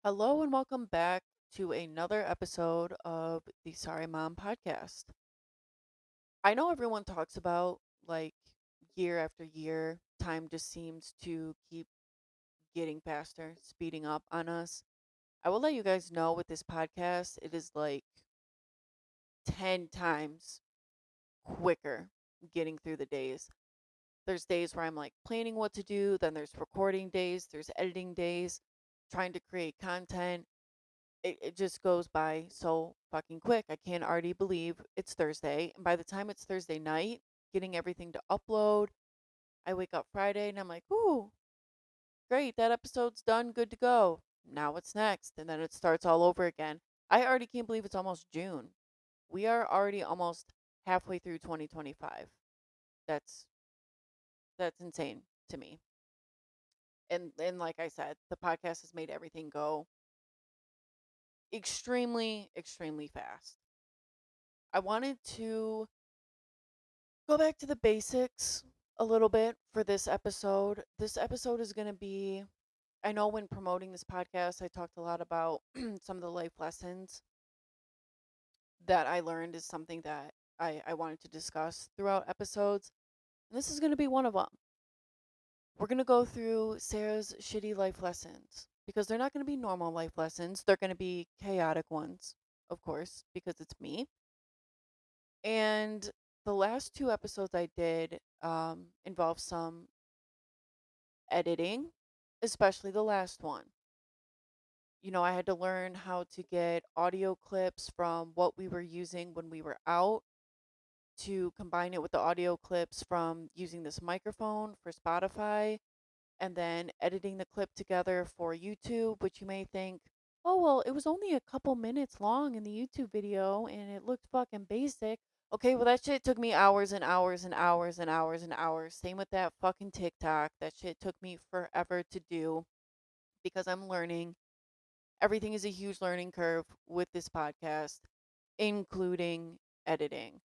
Hello and welcome back to another episode of the Sorry Mom podcast. I know everyone talks about like year after year, time just seems to keep getting faster, speeding up on us. I will let you guys know with this podcast, it is like 10 times quicker getting through the days. There's days where I'm like planning what to do, then there's recording days, there's editing days, trying to create content. It just goes by so fucking quick. I can't already believe it's Thursday. And by the time it's Thursday night, getting everything to upload, I wake up Friday and I'm like, ooh, great, that episode's done, good to go. Now what's next? And then it starts all over again. I already can't believe it's almost June. We are already almost halfway through 2025. That's that's insane to me. And like I said, the podcast has made everything go extremely fast. I wanted to go back to the basics a little bit for this episode. This episode is going to be, I know when promoting this podcast, I talked a lot about some of the life lessons that I learned is something that I wanted to discuss throughout episodes. And this is going to be one of them. We're going to go through Sarah's shitty life lessons because they're not going to be normal life lessons. They're going to be chaotic ones, of course, because it's me. And the last two episodes I did involve some editing, especially the last one. You know, I had to learn how to get audio clips from what we were using when we were out to combine it with the audio clips from using this microphone for Spotify and then editing the clip together for YouTube, which you may think, oh, well, it was only a couple minutes long in the YouTube video and it looked fucking basic. Okay, well, that shit took me hours and hours and hours and hours and hours. Same with that fucking TikTok. That shit took me forever to do because I'm learning. Everything is a huge learning curve with this podcast, including editing.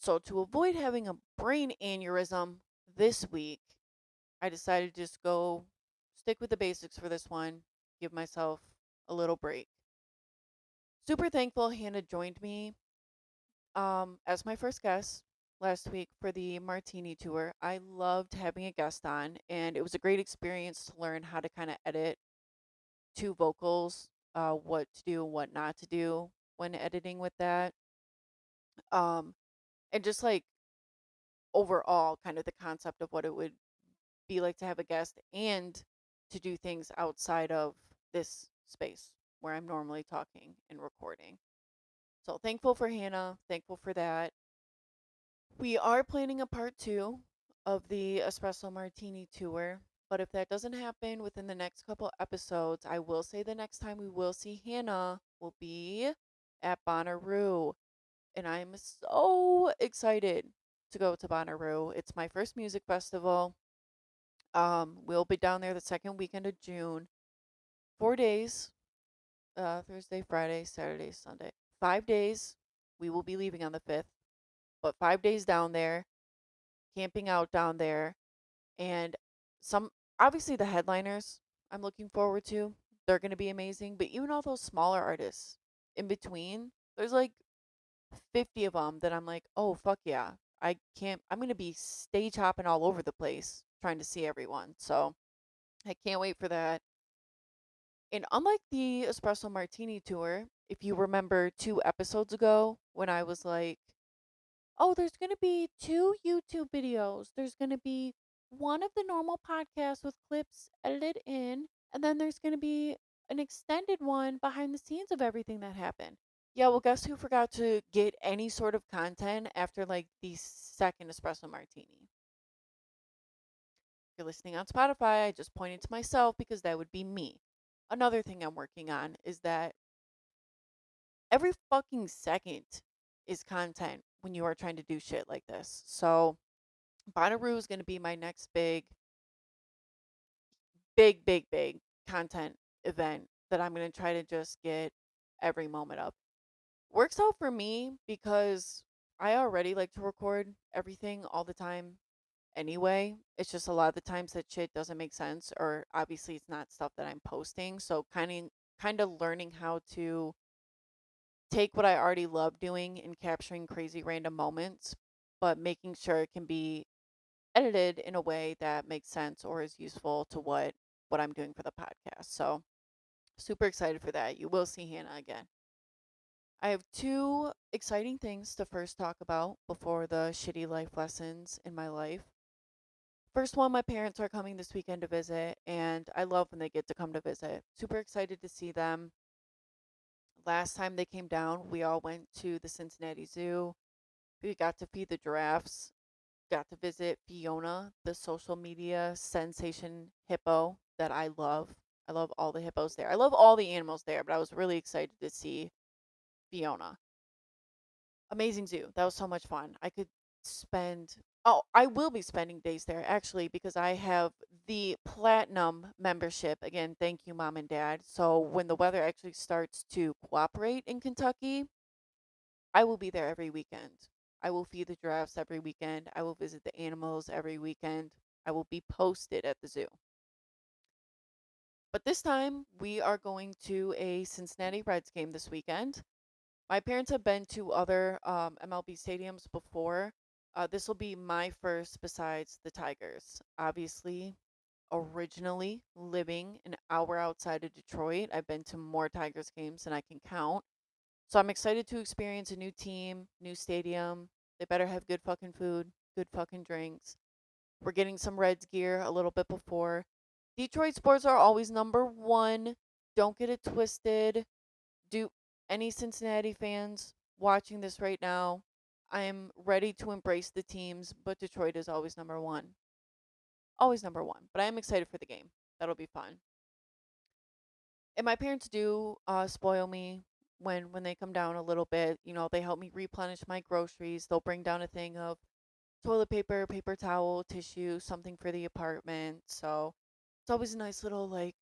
So, to avoid having a brain aneurysm this week, I decided to just go stick with the basics for this one, give myself a little break. Super thankful Hannah joined me as my first guest last week for the Martini tour. I loved having a guest on, and it was a great experience to learn how to kind of edit two vocals, what to do and what not to do when editing with that. Um, and just like overall, kind of the concept of what it would be like to have a guest and to do things outside of this space where I'm normally talking and recording. So thankful for Hannah, thankful for that. We are planning a part two of the Espresso Martini tour, but if that doesn't happen within the next couple episodes, I will say the next time we will see Hannah will be at Bonnaroo. And I'm so excited to go to Bonnaroo. It's my first music festival. We'll be down there the second weekend of June. 4 days, Thursday, Friday, Saturday, Sunday. 5 days. We will be leaving on the 5th, but 5 days down there, camping out down there, and some obviously the headliners I'm looking forward to. They're going to be amazing, but even all those smaller artists in between, there's like 50 of them that I'm like, oh, fuck yeah. I'm going to be stage hopping all over the place trying to see everyone. So I can't wait for that. And unlike the Espresso Martini tour, if you remember 2 episodes ago when I was like, oh, there's going to be two YouTube videos. There's going to be one of the normal podcasts with clips edited in, and then there's going to be an extended one behind the scenes of everything that happened. Yeah, well, guess who forgot to get any sort of content after like the second Espresso Martini? If you're listening on Spotify, I just pointed to myself because that would be me. Another thing I'm working on is that every fucking second is content when you are trying to do shit like this. So Bonnaroo is going to be my next big content event that I'm going to try to just get every moment of. Works out for me because I already like to record everything all the time anyway. It's just a lot of the times that shit doesn't make sense, or obviously it's not stuff that I'm posting. So kind of learning how to take what I already love doing and capturing crazy random moments, but making sure it can be edited in a way that makes sense or is useful to what I'm doing for the podcast. So super excited for that. You will see Hannah again. I have two exciting things to first talk about before the shitty life lessons in my life. First one, my parents are coming this weekend to visit, and I love when they get to come to visit. Super excited to see them. Last time they came down, we all went to the Cincinnati Zoo. We got to feed the giraffes, got to visit Fiona, the social media sensation hippo that I love. I love all the hippos there. I love all the animals there, but I was really excited to see Fiona. Amazing zoo. That was so much fun. I could spend Oh, I will be spending days there actually because I have the platinum membership. Again, thank you mom and dad. So when the weather actually starts to cooperate in Kentucky, I will be there every weekend. I will feed the giraffes every weekend. I will visit the animals every weekend. I will be posted at the zoo. But this time we are going to a Cincinnati Reds game this weekend. My parents have been to other MLB stadiums before. This will be my first besides the Tigers. Obviously, originally living an hour outside of Detroit, I've been to more Tigers games than I can count. So I'm excited to experience a new team, new stadium. They better have good fucking food, good fucking drinks. We're getting some Reds gear a little bit before. Detroit sports are always number one. Don't get it twisted. Do any Cincinnati fans watching this right now? I am ready to embrace the teams, but Detroit is always number one. Always number one. But I am excited for the game. That'll be fun. And my parents do spoil me when they come down a little bit. You know, they help me replenish my groceries. They'll bring down a thing of toilet paper, paper towel, tissue, something for the apartment. So it's always a nice little like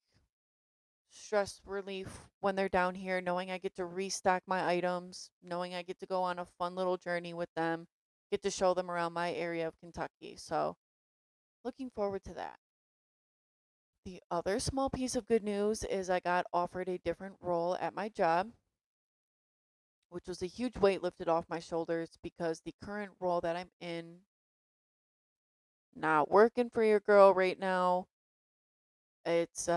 stress relief when they're down here, knowing I get to restock my items, knowing I get to go on a fun little journey with them, get to show them around my area of Kentucky. So, looking forward to that. The other small piece of good news is I got offered a different role at my job, which was a huge weight lifted off my shoulders because the current role that I'm in, not working for your girl right now. It's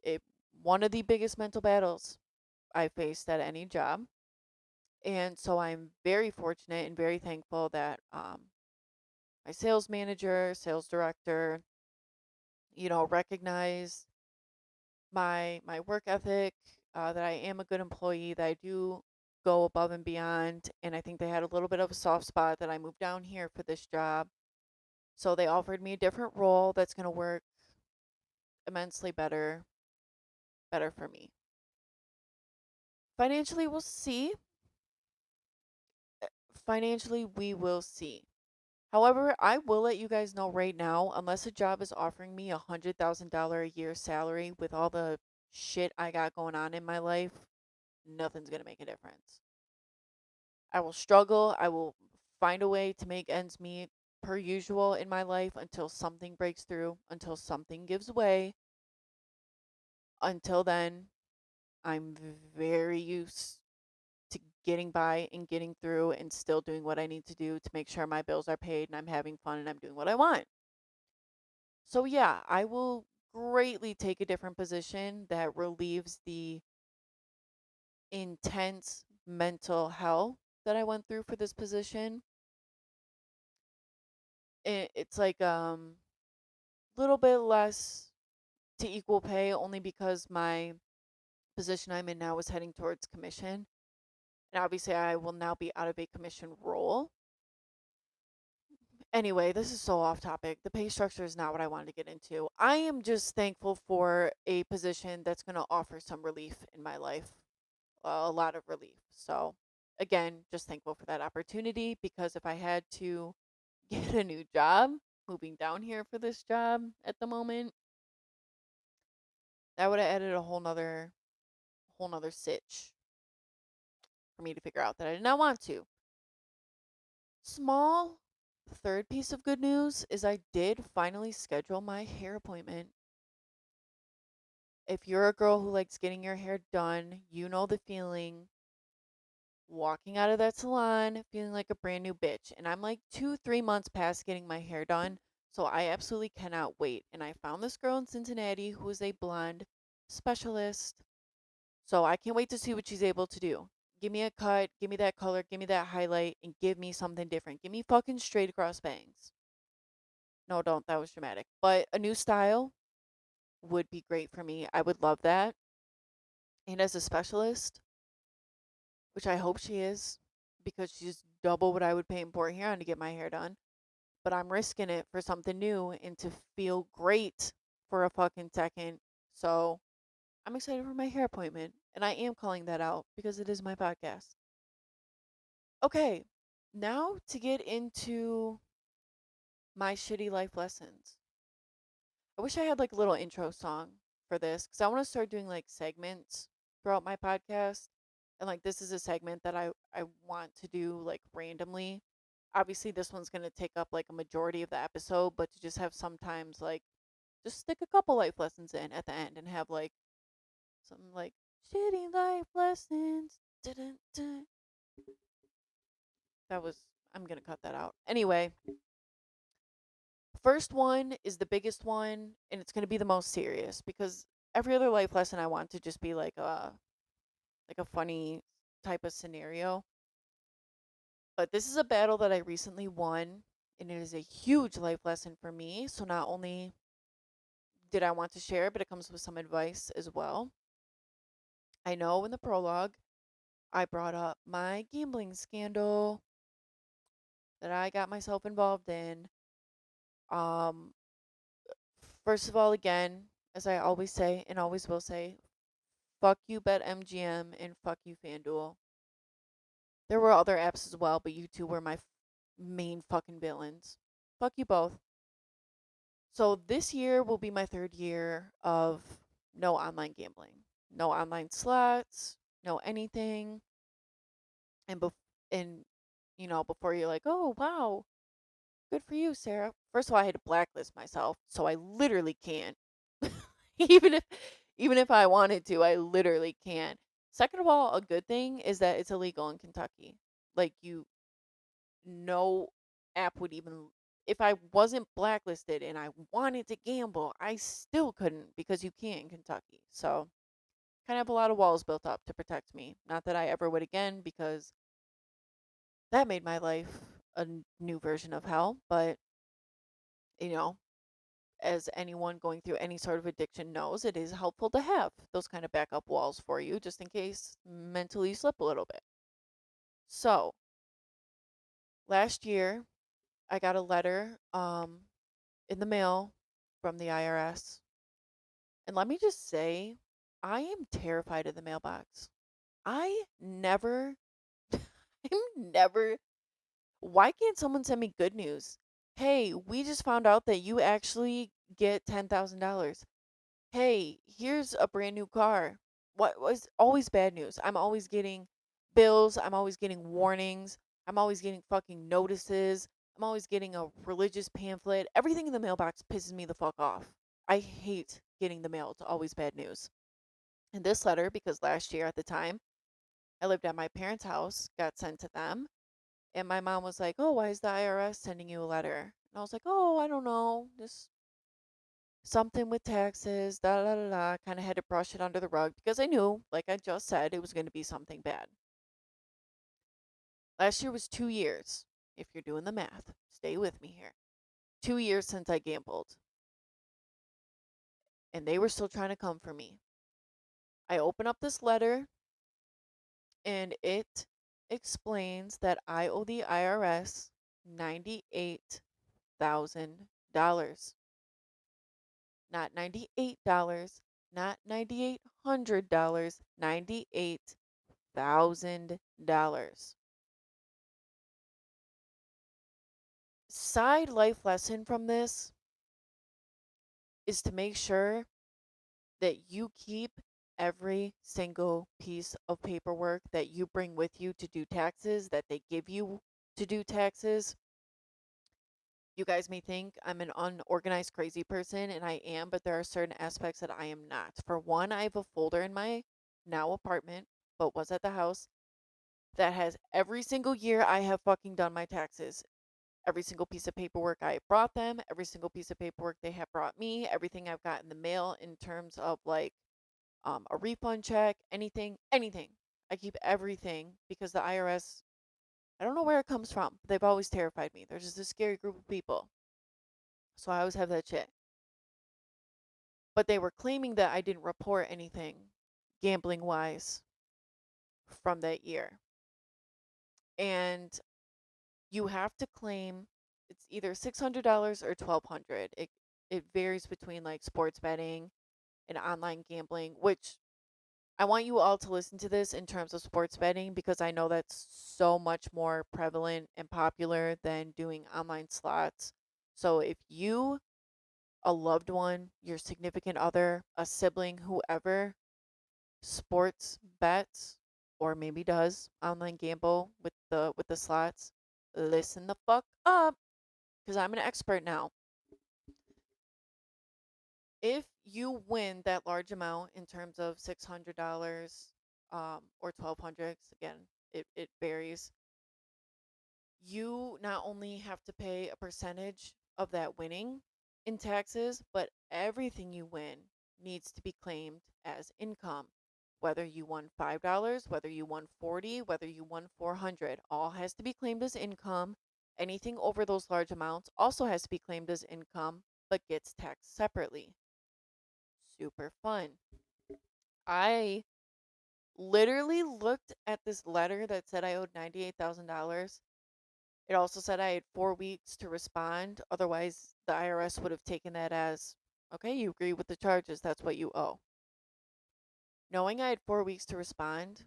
it one of the biggest mental battles I faced at any job. And so I'm very fortunate and very thankful that my sales manager, sales director, recognize my work ethic, that I am a good employee, that I do go above and beyond. And I think they had a little bit of a soft spot that I moved down here for this job. So they offered me a different role that's going to work immensely better for me. Financially, we'll see. Financially, we will see. However, I will let you guys know right now, unless a job is offering me $100,000 a year salary with all the shit I got going on in my life, nothing's going to make a difference. I will struggle. I will find a way to make ends meet per usual in my life until something breaks through, until something gives way. Until then, I'm very used to getting by and getting through and still doing what I need to do to make sure my bills are paid and I'm having fun and I'm doing what I want. So yeah, I will greatly take a different position that relieves the intense mental hell that I went through for this position. It's like little bit less to equal pay only because my position I'm in now is heading towards commission. And obviously I will now be out of a commission role. Anyway, this is so off topic. The pay structure is not what I wanted to get into. I am just thankful for a position that's going to offer some relief in my life, a lot of relief. So, again, just thankful for that opportunity because if I had to get a new job, moving down here for this job at the moment, that would have added a whole nother sitch for me to figure out that I did not want to. Small The third piece of good news is I did finally schedule my hair appointment. If you're a girl who likes getting your hair done, you know the feeling walking out of that salon feeling like a brand new bitch. And I'm like 2, 3 months past getting my hair done. So I absolutely cannot wait. And I found this girl in Cincinnati who is a blonde specialist. So I can't wait to see what she's able to do. Give me a cut, give me that color, give me that highlight, and give me something different. Give me fucking straight across bangs. No, don't. That was dramatic. But a new style would be great for me. I would love that. And as a specialist, which I hope she is, because she's double what I would pay in Port Huron to get my hair done. But I'm risking it for something new and to feel great for a fucking second. So I'm excited for my hair appointment. And I am calling that out because it is my podcast. Okay, now to get into my shitty life lessons. I wish I had like a little intro song for this because I want to start doing like segments throughout my podcast. And like this is a segment that I want to do like randomly. Obviously, this one's going to take up like a majority of the episode, but to just have sometimes like just stick a couple life lessons in at the end and have like some like shitty life lessons. Dun-dun-dun. That was, I'm going to cut that out. Anyway, first one is the biggest one, and it's going to be the most serious because every other life lesson I want to just be like a funny type of scenario. But this is a battle that I recently won, and it is a huge life lesson for me. So not only did I want to share, but it comes with some advice as well. I know in the prologue I brought up my gambling scandal that I got myself involved in. Um First of all, again, as I always say and always will say, fuck you BetMGM and fuck you FanDuel. There were other apps as well, but you two were my main fucking villains. Fuck you both. So this year will be my third year of no online gambling, no online slots, no anything. And and before you're like, oh wow, good for you, Sarah. First of all, I had to blacklist myself, so I literally can't. even if even if I wanted to, I literally can't. Second of all, a good thing is that it's illegal in Kentucky. Like no app would even if I wasn't blacklisted and I wanted to gamble, I still couldn't because you can't in Kentucky. So, kind of have a lot of walls built up to protect me. Not that I ever would again because that made my life a new version of hell, but you know, as anyone going through any sort of addiction knows, it is helpful to have those kind of backup walls for you just in case mentally you slip a little bit. So, last year, I got a letter in the mail from the IRS. And let me just say, I am terrified of the mailbox. I never, I'm never, why can't someone send me good news? Hey, we just found out that you actually get $10,000. Hey, here's a brand new car. What was always bad news? I'm always getting bills. I'm always getting warnings. I'm always getting fucking notices. I'm always getting a religious pamphlet. Everything in the mailbox pisses me the fuck off. I hate getting the mail. It's always bad news. And this letter, because last year at the time, I lived at my parents' house, got sent to them. And my mom was like, oh, why is the IRS sending you a letter? And I was like, oh, I don't know. Just something with taxes, da da da da. Kind of had to brush it under the rug because I knew, like I just said, it was going to be something bad. Last year was 2 years. If you're doing the math, stay with me here. 2 years since I gambled, and they were still trying to come for me. I open up this letter, and it explains that I owe the IRS $98,000. Not $98, not $9,800, $98,000. Side life lesson from this is to make sure that you keep every single piece of paperwork that you bring with you to do taxes, that they give you to do taxes. You guys may think I'm an unorganized, crazy person, and I am, but there are certain aspects that I am not. For one, I have a folder in my now apartment, but was at the house, that has every single year I have fucking done my taxes. Every single piece of paperwork I have brought them, every single piece of paperwork they have brought me, everything I've got in the mail in terms of like a refund check, anything. I keep everything because the IRS, I don't know where it comes from. But they've always terrified me. They're just a scary group of people. So I always have that shit. But they were claiming that I didn't report anything gambling wise from that year. And you have to claim it's either $600 or 1200. It varies between like sports betting and online gambling, which I want you all to listen to this in terms of sports betting because I know that's so much more prevalent and popular than doing online slots. So if you, a loved one, your significant other, a sibling, whoever, sports bets or maybe does online gamble with the slots, listen the fuck up because I'm an expert now. If you win that large amount in terms of $600 or 1200, again, it varies. You not only have to pay a percentage of that winning in taxes, but everything you win needs to be claimed as income. Whether you won $5, whether you won 40, whether you won 400, all has to be claimed as income. Anything over those large amounts also has to be claimed as income, but gets taxed separately. Super fun. I literally looked at this letter that said I owed $98,000. It also said I had 4 weeks to respond. Otherwise, the IRS would have taken that as, okay, you agree with the charges. That's what you owe. Knowing I had 4 weeks to respond,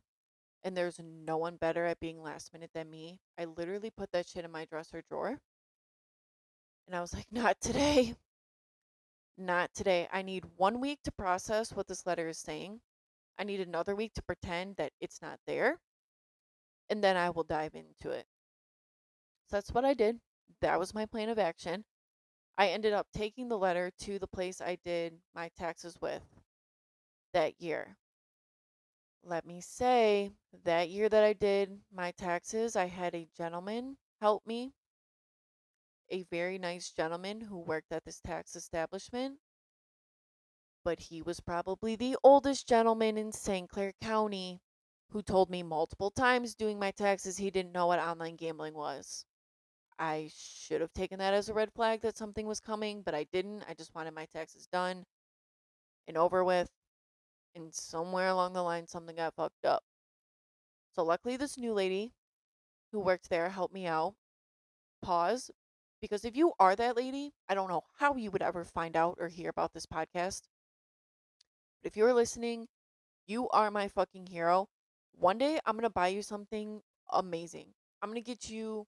and there's no one better at being last minute than me, I literally put that shit in my dresser drawer. And I was like, not today. Not today. I need 1 week to process what this letter is saying. I need another week to pretend that it's not there. And then I will dive into it. So that's what I did. That was my plan of action. I ended up taking the letter to the place I did my taxes with that year. Let me say, that year that I did my taxes, I had a gentleman help me, a very nice gentleman who worked at this tax establishment, but he was probably the oldest gentleman in St. Clair County who told me multiple times doing my taxes he didn't know what online gambling was. I should have taken that as a red flag that something was coming, but I didn't. I just wanted my taxes done and over with. And somewhere along the line, something got fucked up. So luckily, this new lady who worked there helped me out. Pause. Because if you are that lady, I don't know how you would ever find out or hear about this podcast. But if you're listening, you are my fucking hero. One day, I'm going to buy you something amazing. I'm going to get you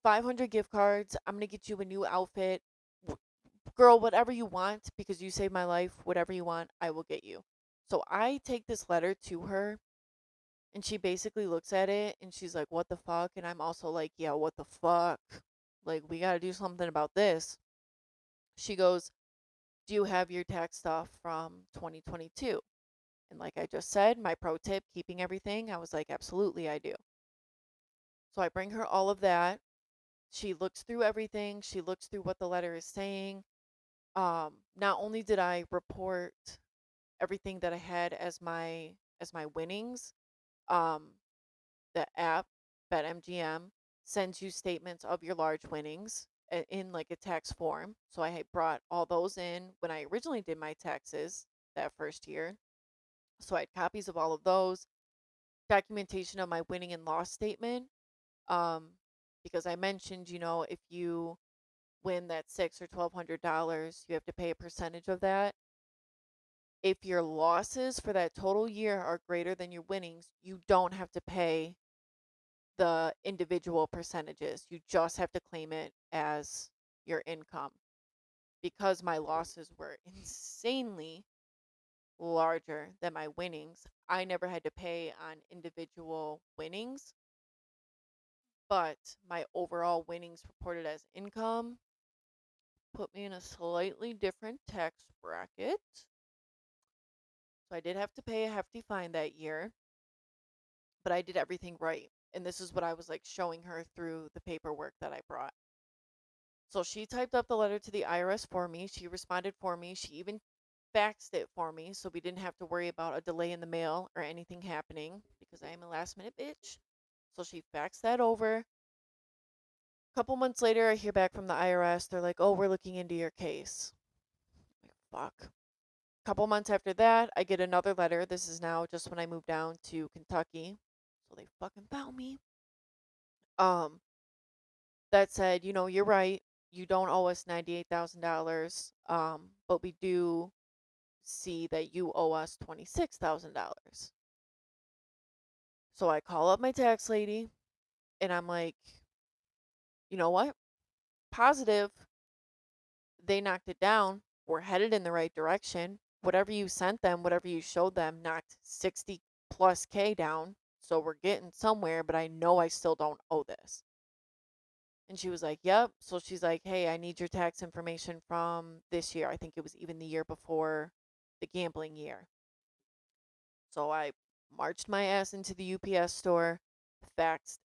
500 gift cards. I'm going to get you a new outfit. Girl, whatever you want, because you saved my life, whatever you want, I will get you. So I take this letter to her, and she basically looks at it and she's like, what the fuck? And I'm also like, yeah, what the fuck? Like, we got to do something about this. She goes, do you have your tax stuff from 2022? And like I just said, my pro tip, keeping everything, I was like, absolutely, I do. So I bring her all of that. She looks through everything. She looks through what the letter is saying. Not only did I report everything that I had as my winnings, um, the app BetMGM sends you statements of your large winnings in like a tax form. So I had brought all those in when I originally did my taxes that first year. So I had copies of all of those, documentation of my winning and loss statement. Um, because I mentioned, if you win that six or $1,200, you have to pay a percentage of that. If your losses for that total year are greater than your winnings, you don't have to pay the individual percentages. You just have to claim it as your income. Because my losses were insanely larger than my winnings, I never had to pay on individual winnings. but my overall winnings reported as income put me in a slightly different tax bracket. So I did have to pay a hefty fine that year, but I did everything right. And this is what I was like showing her through the paperwork that I brought. So she typed up the letter to the IRS for me. She responded for me. She even faxed it for me so we didn't have to worry about a delay in the mail or anything happening because I am a last minute bitch. So she faxed that over. A couple months later, I hear back from the IRS. They're like, oh, we're looking into your case. Like, fuck. Couple months after that, I get another letter. This is now just when I moved down to Kentucky. So they fucking found me. Um, that said, you're right. You don't owe us $98,000. But we do see that you owe us $26,000. So I call up my tax lady and I'm like, you know what? Positive. They knocked it down. We're headed in the right direction. Whatever you sent them, whatever you showed them, knocked 60 plus K down. So we're getting somewhere, but I know I still don't owe this. And she was like, yep. So she's like, hey, I need your tax information from this year. I think it was even the year before the gambling year. So I marched my ass into the UPS store, faxed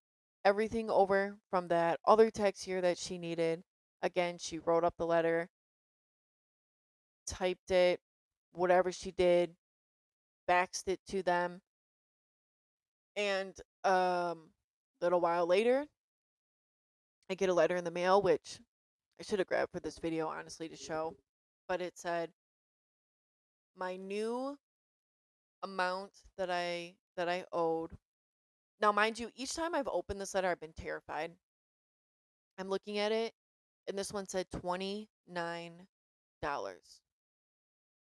everything over from that other tax year that she needed. Again, she wrote up the letter, typed it, whatever she did, faxed it to them. And a little while later, I get a letter in the mail, which I should have grabbed for this video, honestly, to show. But it said my new amount that I owed. Now, mind you, each time I've opened this letter, I've been terrified. I'm looking at it, and this one said $29.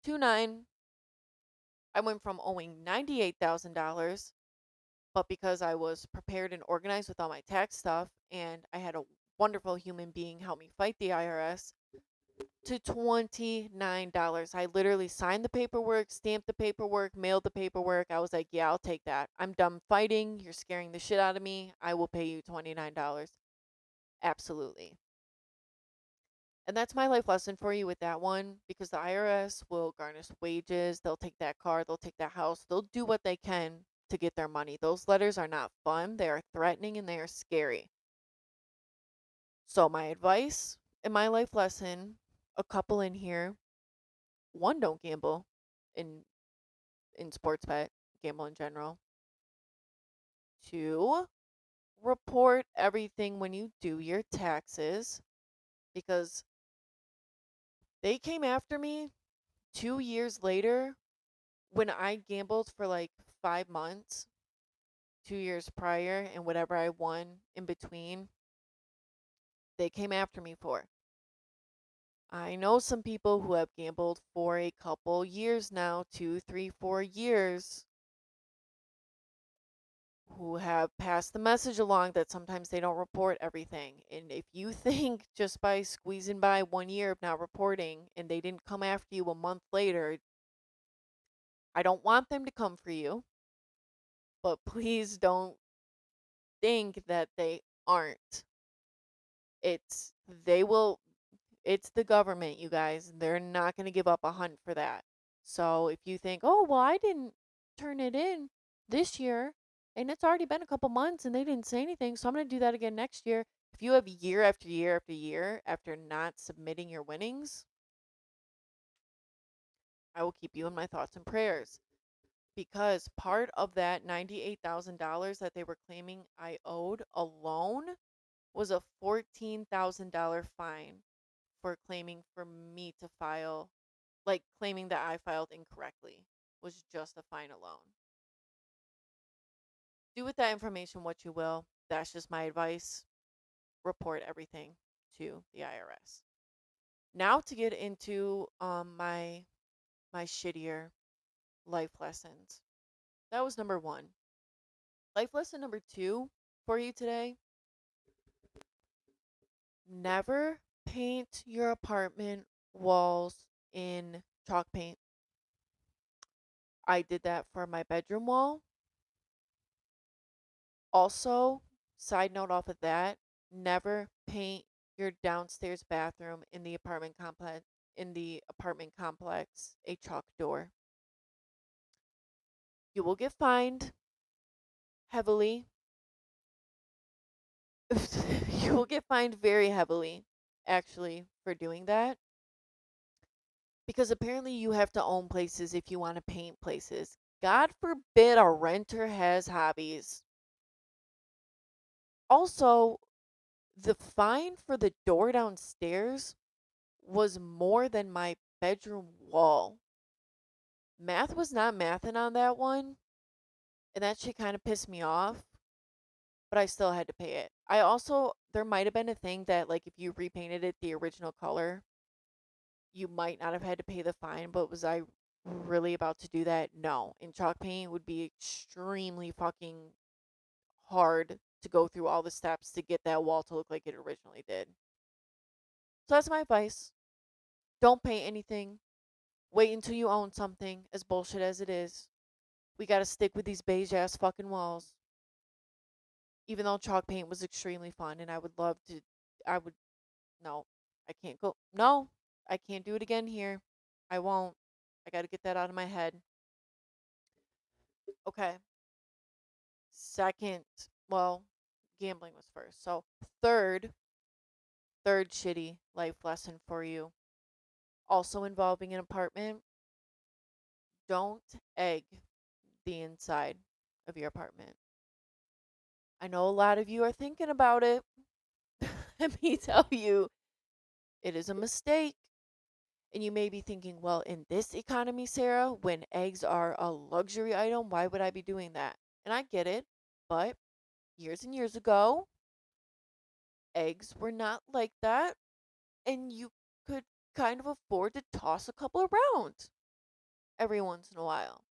29. I went from owing $98,000, but because I was prepared and organized with all my tax stuff, and I had a wonderful human being help me fight the IRS, to $29. I literally signed the paperwork, stamped the paperwork, mailed the paperwork. I was like, yeah, I'll take that. I'm done fighting. You're scaring the shit out of me. I will pay you $29. Absolutely. And that's my life lesson for you with that one because the IRS will garnish wages. They'll take that car, they'll take that house, they'll do what they can to get their money. Those letters are not fun, they are threatening, and they are scary. So, my advice and my life lesson, a couple in here: one, don't gamble in sports bet, gamble in general. Two, report everything when you do your taxes because they came after me 2 years later when I gambled for like 5 months, 2 years prior, and whatever I won in between, they came after me for. I know some people who have gambled for a couple years now, 2, 3, 4 years, who have passed the message along that sometimes they don't report everything. And if you think just by squeezing by 1 year of not reporting and they didn't come after you a month later, I don't want them to come for you, but please don't think that they aren't. It's they will it's the government, you guys. They're not going to give up a hunt for that. So if you think, "Oh, well, I didn't turn it in this year and it's already been a couple months and they didn't say anything, so I'm going to do that again next year." If you have year after year after year after not submitting your winnings, I will keep you in my thoughts and prayers because part of that $98,000 that they were claiming I owed alone was a $14,000 fine for claiming for me to file, like claiming that I filed incorrectly, was just a fine alone. Do with that information what you will. That's just my advice. Report everything to the IRS. Now to get into my shittier life lessons. That was number 1. Life lesson number 2 for you today: never paint your apartment walls in chalk paint. I did that for my bedroom wall. Also, side note off of that, never paint your downstairs bathroom in the apartment complex a chalk door. You will get fined heavily. You will get fined very heavily, actually, for doing that. Because apparently you have to own places if you want to paint places. God forbid a renter has hobbies. Also, the fine for the door downstairs was more than my bedroom wall. Math was not mathing on that one, and that shit kind of pissed me off, but I still had to pay it. There might have been a thing that, like, if you repainted it the original color, you might not have had to pay the fine, but was I really about to do that? No. And chalk paint would be extremely fucking hard to go through all the steps to get that wall to look like it originally did. So that's my advice. Don't paint anything. Wait until you own something, as bullshit as it is. We gotta stick with these beige ass fucking walls. Even though chalk paint was extremely fun and I would love to, I would, no, I can't go, no, I can't do it again here. I won't. I gotta get that out of my head. Okay. Second, well, gambling was first. So, third, third shitty life lesson for you, also involving an apartment. Don't egg the inside of your apartment. I know a lot of you are thinking about it. Let me tell you, it is a mistake. And you may be thinking, well, in this economy, Sarah, when eggs are a luxury item, why would I be doing that? And I get it, but years and years ago, eggs were not like that, and you could kind of afford to toss a couple around every once in a while.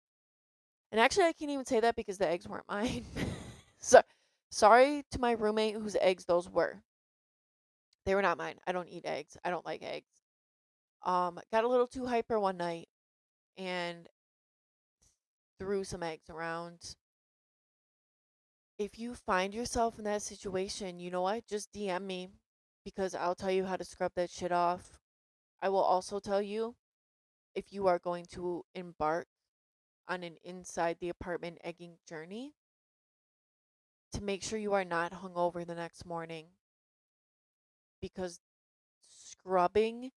And actually, I can't even say that because the eggs weren't mine. So, sorry to my roommate whose eggs those were. They were not mine. I don't eat eggs. I don't like eggs. Got a little too hyper one night and threw some eggs around. If you find yourself in that situation, you know what? Just DM me because I'll tell you how to scrub that shit off. I will also tell you if you are going to embark on an inside the apartment egging journey to make sure you are not hungover the next morning because scrubbing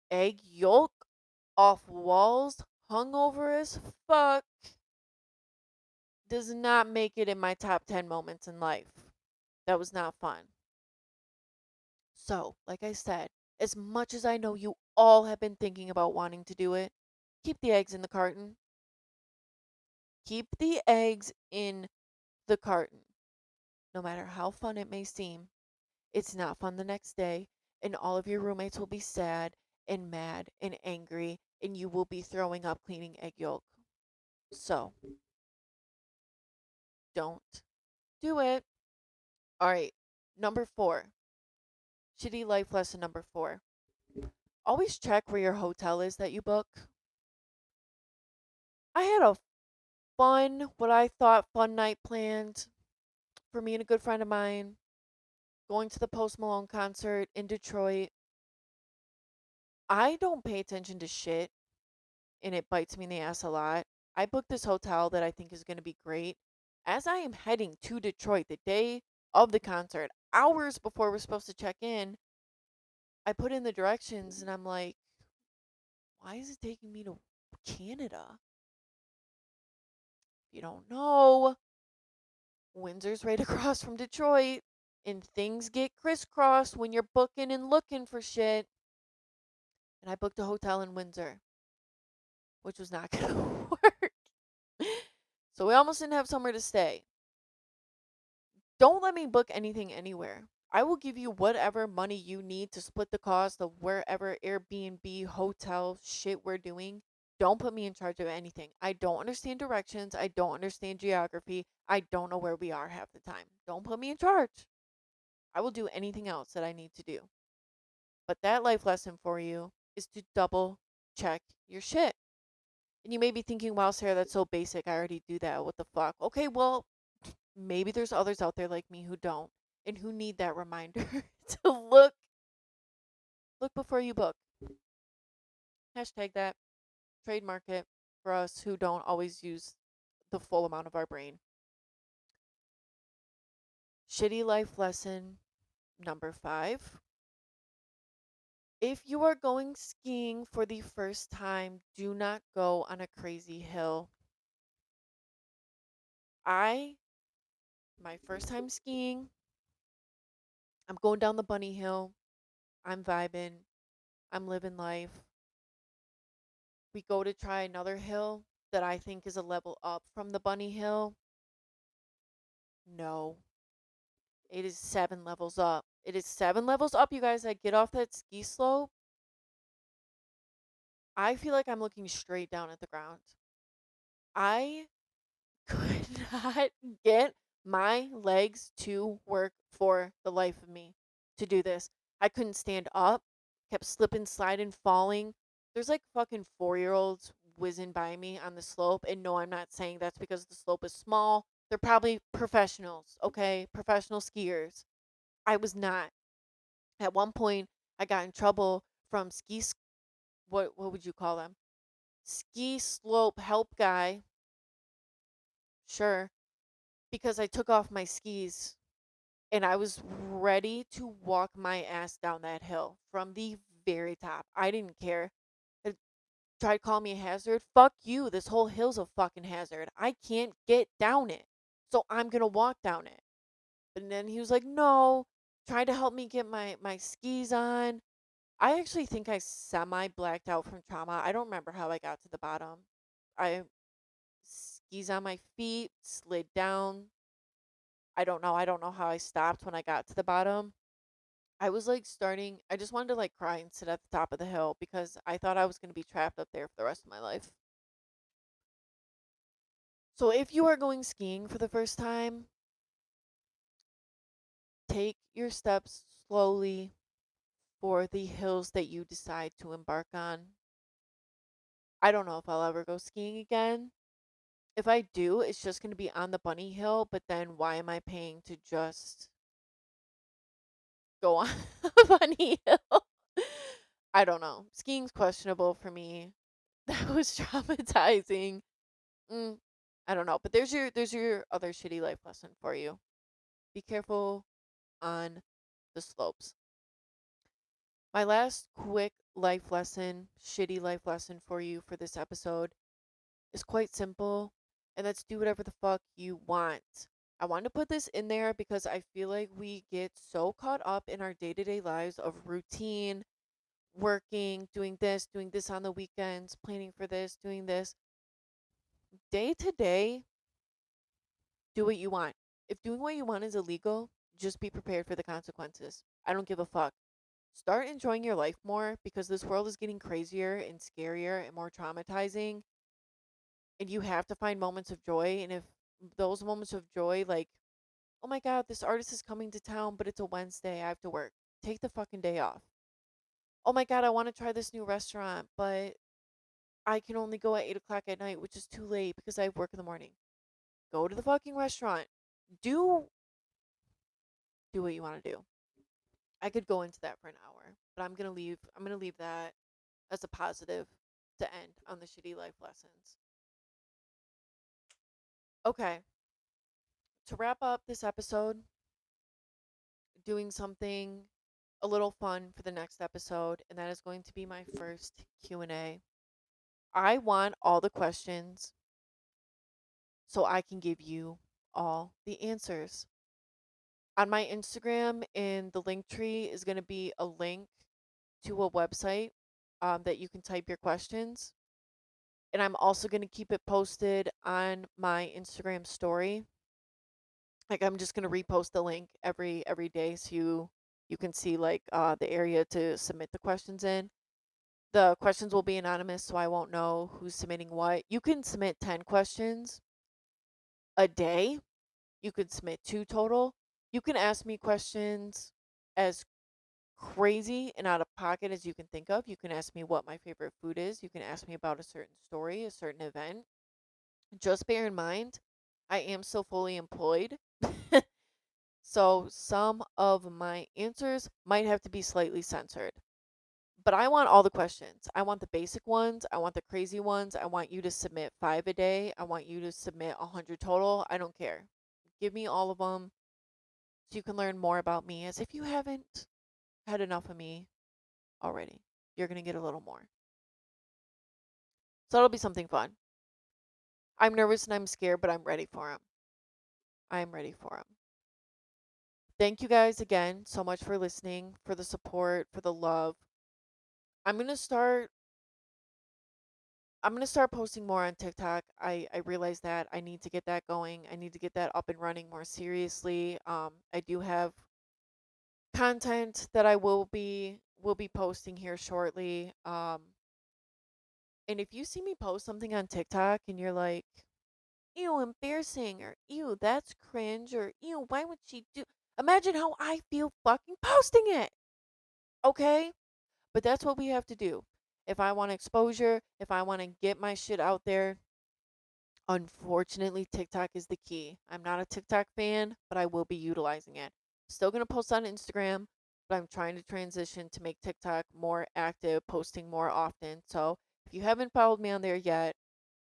egg yolk off walls hungover as fuck does not make it in my top 10 moments in life. That was not fun. So, like I said, as much as I know you all have been thinking about wanting to do it, keep the eggs in the carton. Keep the eggs in the carton. No matter how fun it may seem, it's not fun the next day, and all of your roommates will be sad and mad and angry, and you will be throwing up cleaning egg yolk. So, don't do it. All right, number 4. Shitty life lesson number 4. Always check where your hotel is that you book. I had a what I thought fun night planned for me and a good friend of mine, going to the Post Malone concert in Detroit. I don't pay attention to shit, and it bites me in the ass a lot. I booked this hotel that I think is going to be great. As I am heading to Detroit the day of the concert, hours before we're supposed to check in, I put in the directions and I'm like, why is it taking me to Canada? If you don't know, Windsor's right across from Detroit, and things get crisscrossed when you're booking and looking for shit. And I booked a hotel in Windsor, which was not going to work. So we almost didn't have somewhere to stay. Don't let me book anything anywhere. I will give you whatever money you need to split the cost of wherever Airbnb, hotel shit we're doing. Don't put me in charge of anything. I don't understand directions. I don't understand geography. I don't know where we are half the time. Don't put me in charge. I will do anything else that I need to do. But that life lesson for you is to double check your shit. And you may be thinking, wow, Sarah, that's so basic. I already do that. What the fuck? Okay, well, Maybe there's others out there like me who don't and who need that reminder to look before you book. Hashtag that. Trademark it for us who don't always use the full amount of our brain. Shitty life lesson number 5. If you are going skiing for the first time, do not go on a crazy hill. My first time skiing, I'm going down the bunny hill. I'm vibing. I'm living life. We go to try another hill that I think is a level up from the bunny hill. No, it is 7 levels up. It is 7 levels up, you guys. I get off that ski slope. I feel like I'm looking straight down at the ground. I could not get my legs to work for the life of me to do this. I couldn't stand up, kept slipping, sliding, falling. There's like fucking 4-year-olds whizzing by me on the slope. And no, I'm not saying that's because the slope is small. They're probably professionals, okay? Professional skiers. I was not. At one point, I got in trouble from what would you call them? Ski slope help guy. Sure, because I took off my skis and I was ready to walk my ass down that hill from the very top. I didn't care. They tried to call me a hazard. Fuck you. This whole hill's a fucking hazard. I can't get down it. So I'm going to walk down it. And then he was like, no, tried to help me get my skis on. I actually think I semi blacked out from trauma. I don't remember how I got to the bottom. I skis on my feet, slid down. I don't know. I don't know how I stopped when I got to the bottom. I was like I just wanted to like cry and sit at the top of the hill because I thought I was going to be trapped up there for the rest of my life. So if you are going skiing for the first time, take your steps slowly for the hills that you decide to embark on. I don't know if I'll ever go skiing again. If I do, it's just going to be on the bunny hill, but then why am I paying to just go on the bunny hill? I don't know. Skiing's questionable for me. That was traumatizing. Mm, I don't know, but there's your other shitty life lesson for you. Be careful on the slopes. My last quick life lesson, shitty life lesson for you for this episode is quite simple, and that's do whatever the fuck you want. I want to put this in there because I feel like we get so caught up in our day-to-day lives of routine, working, doing this on the weekends, planning for this, doing this. Day to day, do what you want. If doing what you want is illegal, just be prepared for the consequences. I don't give a fuck. Start enjoying your life more because this world is getting crazier and scarier and more traumatizing. And you have to find moments of joy. And if those moments of joy, like, oh my God, this artist is coming to town, but it's a Wednesday, I have to work. Take the fucking day off. Oh my God, I want to try this new restaurant, but I can only go at 8 o'clock at night, which is too late because I have work in the morning. Go to the fucking restaurant. Do do what you want to do. I could go into that for an hour, but I'm gonna leave that as a positive to end on the shitty life lessons. Okay. To wrap up this episode, doing something a little fun for the next episode, and that is going to be my first Q&A. I want all the questions so I can give you all the answers. On my Instagram in the link tree is going to be a link to a website that you can type your questions. And I'm also going to keep it posted on my Instagram story. Like I'm just going to repost the link every day so you can see like the area to submit the questions in. The questions will be anonymous so I won't know who's submitting what. You can submit 10 questions a day. You could submit 2 total. You can ask me questions as crazy and out of pocket as you can think of. You can ask me what my favorite food is. You can ask me about a certain story, a certain event. Just bear in mind, I am still fully employed. So some of my answers might have to be slightly censored. But I want all the questions. I want the basic ones. I want the crazy ones. I want you to submit 5 a day. I want you to submit 100 total. I don't care. Give me all of them so you can learn more about me, as if you haven't had enough of me already. You're going to get a little more. So it'll be something fun. I'm nervous and I'm scared, but I'm ready for them. I'm ready for them. Thank you guys again so much for listening, for the support, for the love. I'm going to start I'm gonna start posting more on TikTok. I realize that I need to get that going. I need to get that up and running more seriously. I do have content that I will be posting here shortly. And if you see me post something on TikTok and you're like, "Ew, embarrassing," or "Ew, that's cringe," or "Ew, why would she do?" Imagine how I feel fucking posting it. Okay, but that's what we have to do. If I want exposure, if I want to get my shit out there, unfortunately, TikTok is the key. I'm not a TikTok fan, but I will be utilizing it. Still going to post on Instagram, but I'm trying to transition to make TikTok more active, posting more often. So if you haven't followed me on there yet,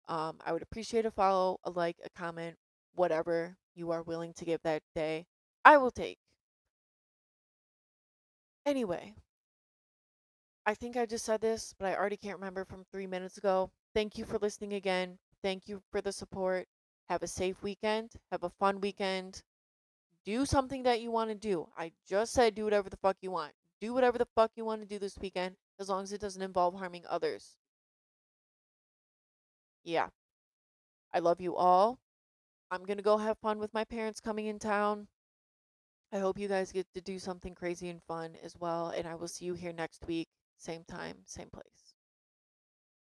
I would appreciate a follow, a like, a comment, whatever you are willing to give that day. I will take. Anyway, I think I just said this, but I already can't remember from 3 minutes ago. Thank you for listening again. Thank you for the support. Have a safe weekend. Have a fun weekend. Do something that you want to do. I just said do whatever the fuck you want. Do whatever the fuck you want to do this weekend as long as it doesn't involve harming others. Yeah. I love you all. I'm going to go have fun with my parents coming in town. I hope you guys get to do something crazy and fun as well. And I will see you here next week. Same time, same place.